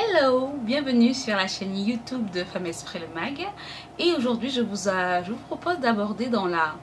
Hello, bienvenue sur la chaîne YouTube de Femme Esprit le Mag. Et aujourd'hui je vous propose d'aborder dans la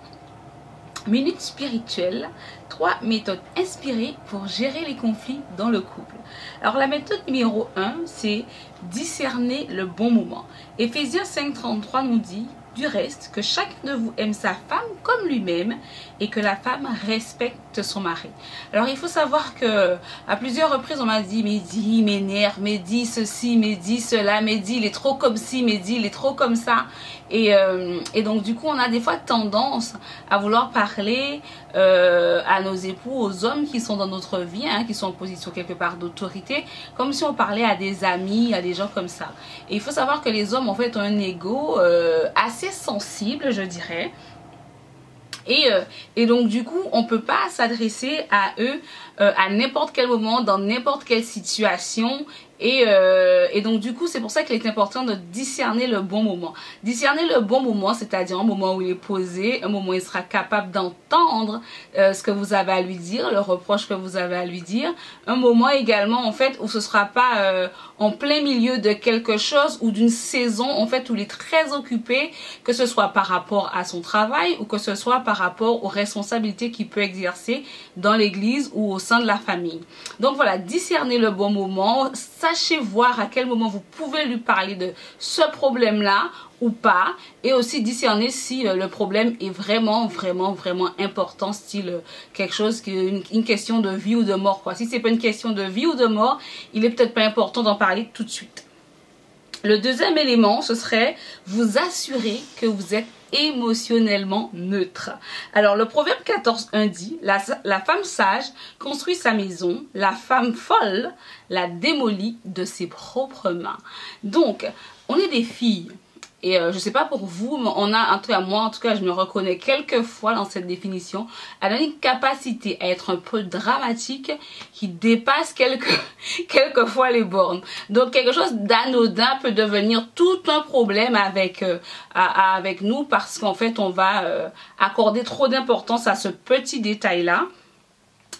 minute spirituelle 3 méthodes inspirées pour gérer les conflits dans le couple. Alors la méthode numéro 1, c'est discerner le bon moment. Éphésiens 5:33 nous dit: du reste, que chacun de vous aime sa femme comme lui-même et que la femme respecte son mari. Alors il faut savoir que à plusieurs reprises on m'a dit: Mehdi, il m'énerve, Mehdi ceci, Mehdi cela, Mehdi il est trop comme ci, Mehdi il est trop comme ça. Et donc du coup on a des fois tendance à vouloir parler à nos époux, aux hommes qui sont dans notre vie, qui sont en position quelque part d'autorité, comme si on parlait à des amis, à des gens comme ça. Et il faut savoir que les hommes en fait ont un ego assez sensible, je dirais. Et donc du coup on peut pas s'adresser à eux à n'importe quel moment, dans n'importe quelle situation. Et donc du coup c'est pour ça qu'il est important de discerner le bon moment. Discerner le bon moment, c'est-à-dire un moment où il est posé, un moment où il sera capable d'entendre ce que vous avez à lui dire, le reproche que vous avez à lui dire. Un moment également en fait où ce sera pas en plein milieu de quelque chose ou d'une saison en fait où il est très occupé, que ce soit par rapport à son travail ou que ce soit par rapport aux responsabilités qu'il peut exercer dans l'église ou au sein de la famille. Donc voilà, discerner le bon moment. Sachez voir à quel moment vous pouvez lui parler de ce problème-là ou pas, et aussi discerner si le problème est vraiment important, style quelque chose une question de vie ou de mort quoi. Si c'est pas une question de vie ou de mort, il est peut-être pas important d'en parler tout de suite. Le deuxième élément, ce serait vous assurer que vous êtes émotionnellement neutre. Alors le proverbe 14:1 dit: la femme sage construit sa maison, la femme folle la démolit de ses propres mains. Donc on est des filles. Et je sais pas pour vous, mais on a, en tout cas moi, en tout cas je me reconnais quelquefois dans cette définition, elle a une capacité à être un peu dramatique qui dépasse quelquefois les bornes. Donc quelque chose d'anodin peut devenir tout un problème avec nous, parce qu'en fait on va accorder trop d'importance à ce petit détail-là.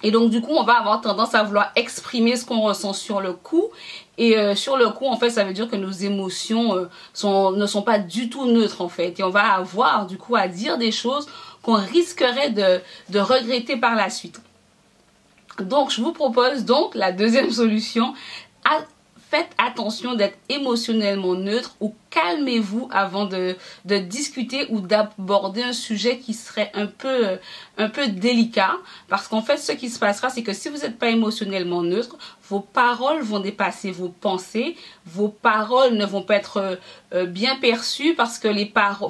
Et donc du coup on va avoir tendance à vouloir exprimer ce qu'on ressent sur le coup. Et sur le coup en fait ça veut dire que nos émotions ne sont pas du tout neutres en fait. Et on va avoir du coup à dire des choses qu'on risquerait de regretter par la suite. Donc je vous propose donc la deuxième solution. Faites attention d'être émotionnellement neutre, ou calmez-vous avant de discuter ou d'aborder un sujet qui serait un peu délicat. Parce qu'en fait, ce qui se passera, c'est que si vous n'êtes pas émotionnellement neutre, vos paroles vont dépasser vos pensées. Vos paroles ne vont pas être bien perçues, parce que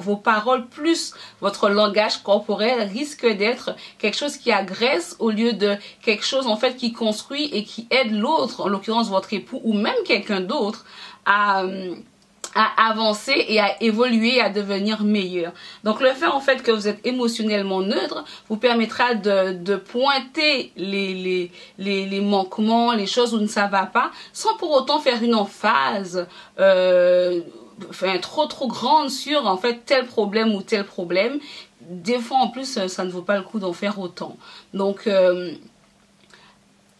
vos paroles plus votre langage corporel risque d'être quelque chose qui agresse au lieu de quelque chose en fait qui construit et qui aide l'autre, en l'occurrence votre époux ou même quelqu'un d'autre, à avancer et à évoluer, à devenir meilleur. Donc le fait en fait que vous êtes émotionnellement neutre vous permettra de pointer les manquements, les choses où ça ne va pas, sans pour autant faire une emphase trop grande sur en fait tel problème ou tel problème. Des fois en plus ça ne vaut pas le coup d'en faire autant. Donc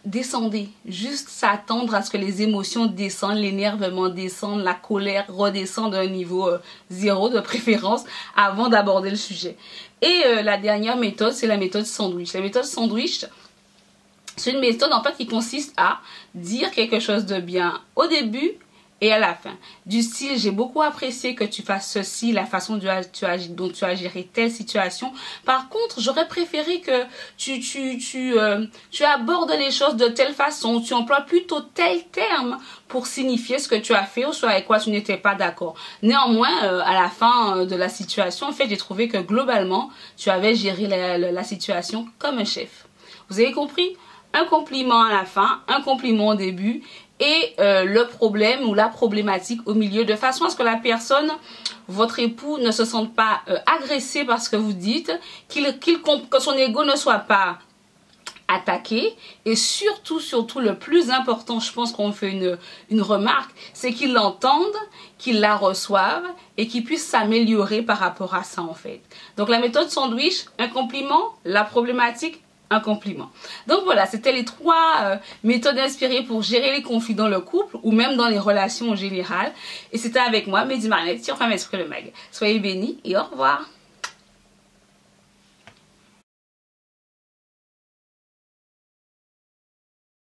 descendez, juste s'attendre à ce que les émotions descendent, l'énervement descende, la colère redescende à un niveau 0 de préférence avant d'aborder le sujet. Et la dernière méthode, c'est la méthode sandwich. La méthode sandwich, c'est une méthode en fait qui consiste à dire quelque chose de bien au début et à la fin. Du style: j'ai beaucoup apprécié que tu fasses ceci, la façon dont tu as géré telle situation. Par contre, j'aurais préféré que tu abordes les choses de telle façon, tu emploies plutôt tel terme pour signifier ce que tu as fait ou ce avec quoi tu n'étais pas d'accord. Néanmoins, à la fin de la situation, en fait, j'ai trouvé que globalement, tu avais géré la situation comme un chef. Vous avez compris? Un compliment à la fin, un compliment au début, et le problème ou la problématique au milieu, de façon à ce que la personne, votre époux, ne se sente pas agressé par ce que vous dites, que son ego ne soit pas attaqué, et surtout le plus important, je pense qu'on fait une remarque, c'est qu'il l'entende, qu'il la reçoive et qu'il puisse s'améliorer par rapport à ça en fait. Donc la méthode sandwich: un compliment, la problématique, un compliment. Donc voilà, c'était les 3 méthodes inspirées pour gérer les conflits dans le couple ou même dans les relations en général. Et c'était avec moi, Mehdi Marnette, sur Femme Esprit le Mag. Soyez bénis et au revoir.